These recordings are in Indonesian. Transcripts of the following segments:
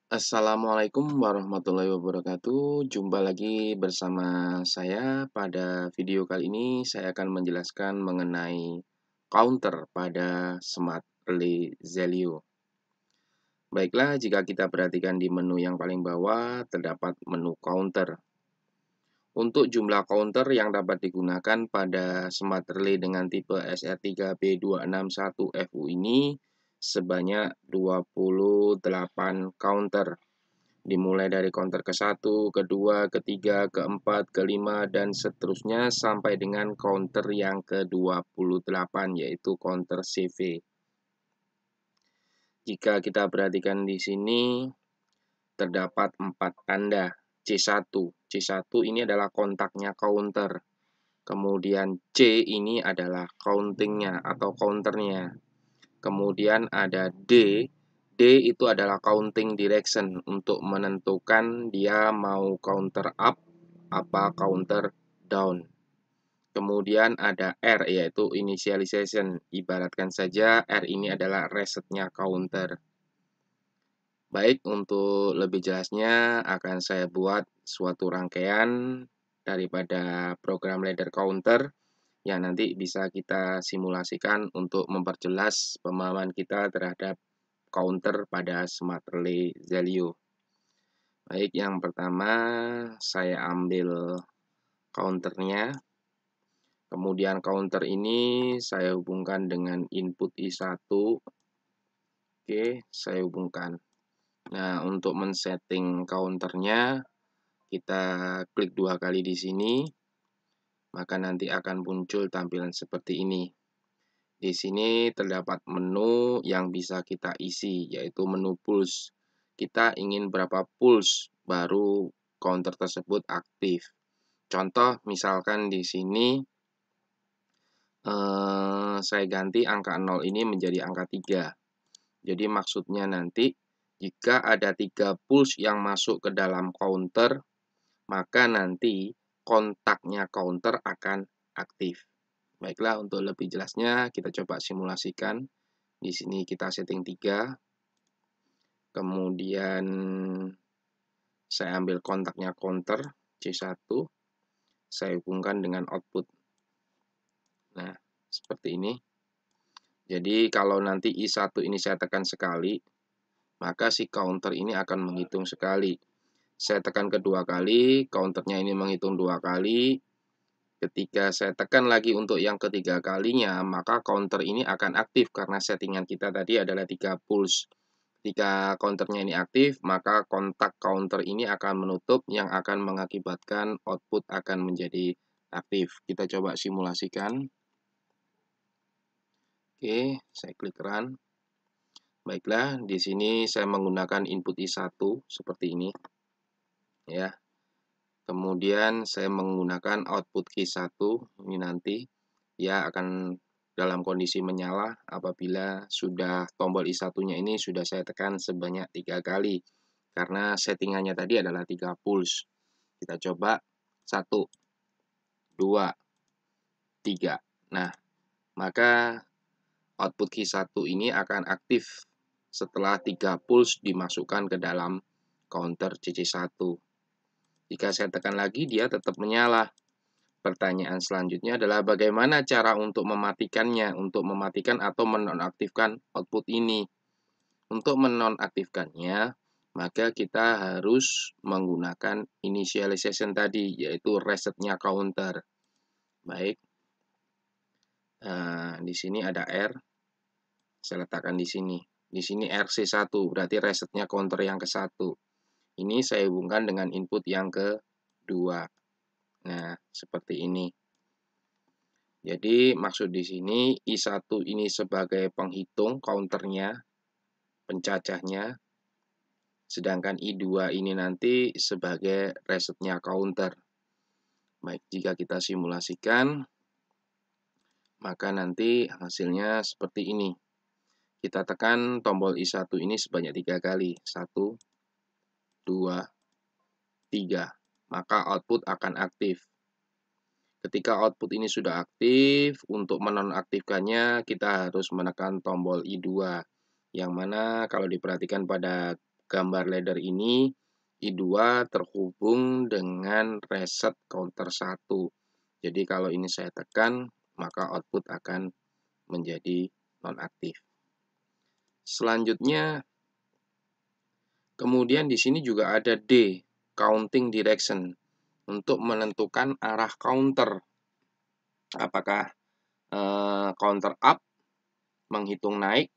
Assalamualaikum warahmatullahi wabarakatuh. Jumpa lagi bersama saya. Pada video kali ini saya akan menjelaskan mengenai counter pada Smart Relay Zelio. Baiklah, jika kita perhatikan di menu yang paling bawah terdapat menu counter. Untuk jumlah counter yang dapat digunakan pada Smart Relay dengan tipe SR3B261FU ini sebanyak 28 counter. Dimulai dari counter ke-1, kedua, ketiga, keempat, kelima, dan seterusnya sampai dengan counter yang ke-28, yaitu counter CV. Jika kita perhatikan di sini, terdapat 4 tanda C1. C1 ini adalah kontaknya counter. Kemudian C ini adalah countingnya atau counternya. Kemudian ada D. D itu adalah counting direction untuk menentukan dia mau counter up apa counter down. Kemudian ada R yaitu initialization. Ibaratkan saja R ini adalah resetnya counter. Baik, untuk lebih jelasnya akan saya buat suatu rangkaian daripada program ladder counter yang nanti bisa kita simulasikan untuk memperjelas pemahaman kita terhadap counter pada Smart Relay Zelio. Baik, yang pertama saya ambil counternya. Kemudian counter ini saya hubungkan dengan input I1. Oke, saya hubungkan. Nah, untuk men-setting counternya kita klik 2 kali di sini. Maka nanti akan muncul tampilan seperti ini. Di sini terdapat menu yang bisa kita isi, yaitu menu pulse. Kita ingin berapa pulse baru counter tersebut aktif. Contoh, misalkan di sini saya ganti angka 0 ini menjadi angka 3. Jadi maksudnya nanti, jika ada 3 pulse yang masuk ke dalam counter, maka nanti kontaknya counter akan aktif. Baiklah, untuk lebih jelasnya kita coba simulasikan. Di sini kita setting 3. Kemudian saya ambil kontaknya counter C1. Saya hubungkan dengan output. Nah, seperti ini. Jadi kalau nanti I1 ini saya tekan sekali, maka si counter ini akan menghitung sekali. Saya tekan kedua kali, counternya ini menghitung 2 kali. Ketika saya tekan lagi untuk yang ketiga kalinya, maka counter ini akan aktif karena settingan kita tadi adalah 3 pulse. Ketika counternya ini aktif, maka kontak counter ini akan menutup yang akan mengakibatkan output akan menjadi aktif. Kita coba simulasikan. Oke, saya klik run. Baiklah, di sini saya menggunakan input I1 seperti ini. Ya. Kemudian saya menggunakan output Q1 ini nanti ya akan dalam kondisi menyala apabila sudah tombol I1-nya ini sudah saya tekan sebanyak 3 kali. Karena settingannya tadi adalah 3 pulse. Kita coba 1, 2, 3. Nah, maka output Q1 ini akan aktif setelah 3 pulse dimasukkan ke dalam counter CC1. Jika saya tekan lagi, dia tetap menyala. Pertanyaan selanjutnya adalah bagaimana cara untuk mematikannya, untuk mematikan atau menonaktifkan output ini. Untuk menonaktifkannya, maka kita harus menggunakan initialization tadi, yaitu resetnya counter. Baik. Nah, di sini ada R. Saya letakkan di sini. Di sini RC1, berarti resetnya counter yang ke-1. Ini saya hubungkan dengan input yang kedua. Nah, seperti ini. Jadi maksud di sini I1 ini sebagai penghitung counternya, pencacahnya, sedangkan I2 ini nanti sebagai resetnya counter. Baik, jika kita simulasikan, maka nanti hasilnya seperti ini. Kita tekan tombol I1 ini sebanyak 3 kali. 1, 2, 3. Maka output akan aktif. Ketika output ini sudah aktif, untuk menonaktifkannya kita harus menekan tombol I2. Yang mana kalau diperhatikan pada gambar ladder ini, I2 terhubung dengan reset counter 1. Jadi kalau ini saya tekan, maka output akan menjadi nonaktif. Selanjutnya, kemudian di sini juga ada D, counting direction, untuk menentukan arah counter. Apakah counter up, menghitung naik,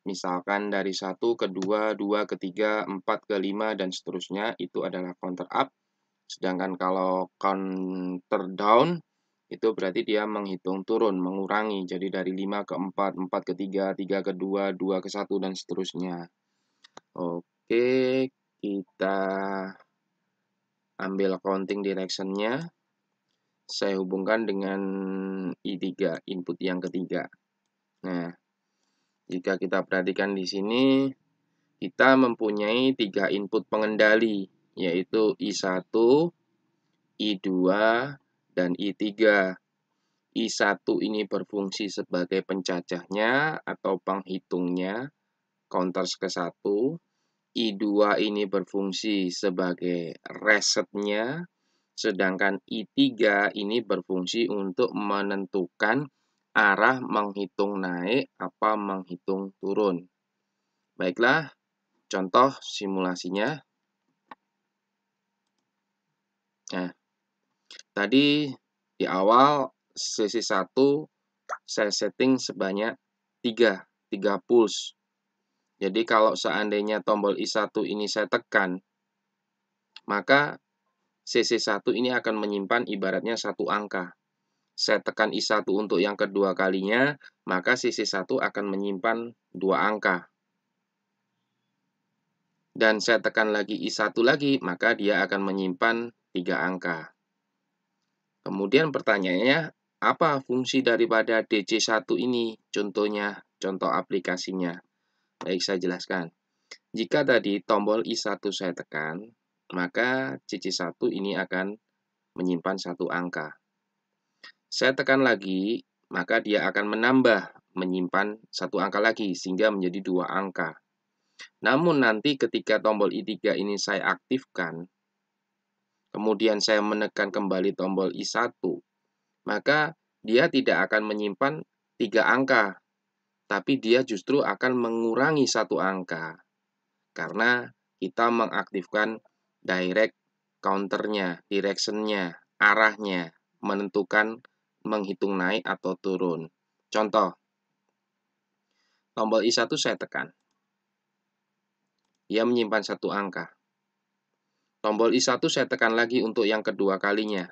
misalkan dari 1 ke 2, 2 ke 3, 4 ke 5, dan seterusnya, itu adalah counter up. Sedangkan kalau counter down, itu berarti dia menghitung turun, mengurangi. Jadi dari 5 ke 4, 4 ke 3, 3 ke 2, 2 ke 1, dan seterusnya. Oke, kita ambil counting direction-nya. Saya hubungkan dengan I3, input yang ketiga. Nah, jika kita perhatikan di sini, kita mempunyai 3 input pengendali, yaitu I1, I2, dan I3. I1 ini berfungsi sebagai pencacahnya atau penghitungnya, counter ke 1. I2 ini berfungsi sebagai resetnya, sedangkan I3 ini berfungsi untuk menentukan arah menghitung naik apa menghitung turun. Baiklah, contoh simulasinya. Nah, tadi di awal sesi 1 saya setting sebanyak 3 pulse. Jadi kalau seandainya tombol I1 ini saya tekan, maka CC1 ini akan menyimpan ibaratnya 1 angka. Saya tekan I1 untuk yang kedua kalinya, maka CC1 akan menyimpan 2 angka. Dan saya tekan lagi I1 lagi, maka dia akan menyimpan 3 angka. Kemudian pertanyaannya, apa fungsi daripada DC1 ini? Contohnya, contoh aplikasinya. Baik, saya jelaskan. Jika tadi tombol I1 saya tekan, maka CC1 ini akan menyimpan 1 angka. Saya tekan lagi, maka dia akan menambah, menyimpan 1 angka lagi, sehingga menjadi 2 angka. Namun nanti ketika tombol I3 ini saya aktifkan, kemudian saya menekan kembali tombol I1, maka dia tidak akan menyimpan 3 angka, tapi dia justru akan mengurangi 1 angka. Karena kita mengaktifkan direct counternya, direction-nya, arahnya, menentukan menghitung naik atau turun. Contoh, tombol I1 saya tekan. Ia menyimpan 1 angka. Tombol I1 saya tekan lagi untuk yang kedua kalinya.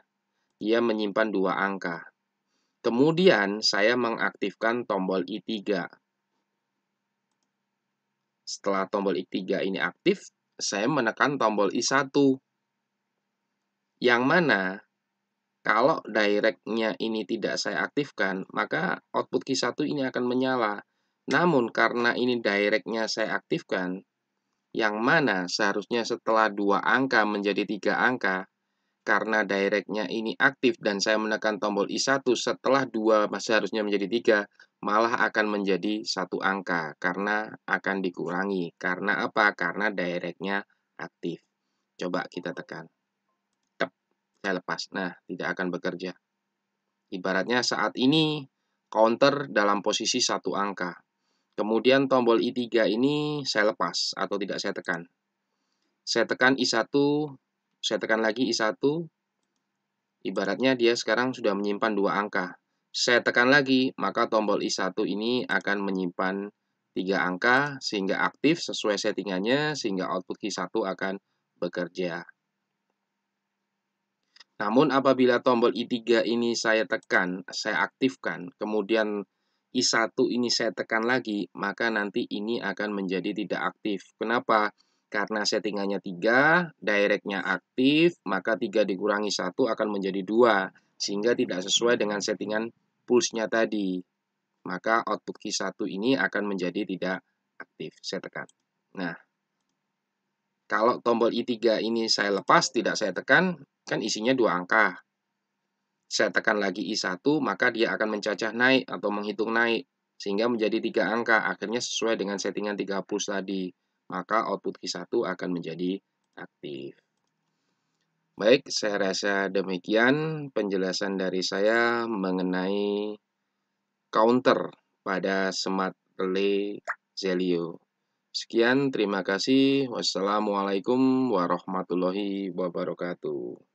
Ia menyimpan 2 angka. Kemudian saya mengaktifkan tombol I3. Setelah tombol I3 ini aktif, saya menekan tombol I1. Yang mana kalau direct-nya ini tidak saya aktifkan, maka output Q1 ini akan menyala. Namun karena ini direct-nya saya aktifkan, yang mana seharusnya setelah 2 angka menjadi 3 angka, karena direct-nya ini aktif dan saya menekan tombol I1 setelah 2 seharusnya menjadi 3, malah akan menjadi 1 angka karena akan dikurangi. Karena apa? Karena direct-nya aktif. Coba kita tekan. Saya lepas. Nah, tidak akan bekerja. Ibaratnya saat ini counter dalam posisi 1 angka. Kemudian tombol I3 ini saya lepas atau tidak saya tekan. Saya tekan I1, saya tekan lagi I1. Ibaratnya dia sekarang sudah menyimpan 2 angka. Saya tekan lagi, maka tombol I1 ini akan menyimpan 3 angka sehingga aktif sesuai settingannya sehingga output Q1 akan bekerja. Namun apabila tombol I3 ini saya tekan, saya aktifkan, kemudian I1 ini saya tekan lagi, maka nanti ini akan menjadi tidak aktif. Kenapa? Karena settingannya 3, direct-nya aktif, maka 3 dikurangi 1 akan menjadi 2, sehingga tidak sesuai dengan settingan pulse-nya tadi. Maka output Q1 ini akan menjadi tidak aktif. Saya tekan. Nah, kalau tombol I3 ini saya lepas, tidak saya tekan, kan isinya 2 angka. Saya tekan lagi I1, maka dia akan mencacah naik atau menghitung naik, sehingga menjadi 3 angka. Akhirnya sesuai dengan settingan 3 pulse tadi. maka output Q1 akan menjadi aktif. Baik, saya rasa demikian penjelasan dari saya mengenai counter pada Smart Relay Zelio. Sekian, terima kasih. Wassalamualaikum warahmatullahi wabarakatuh.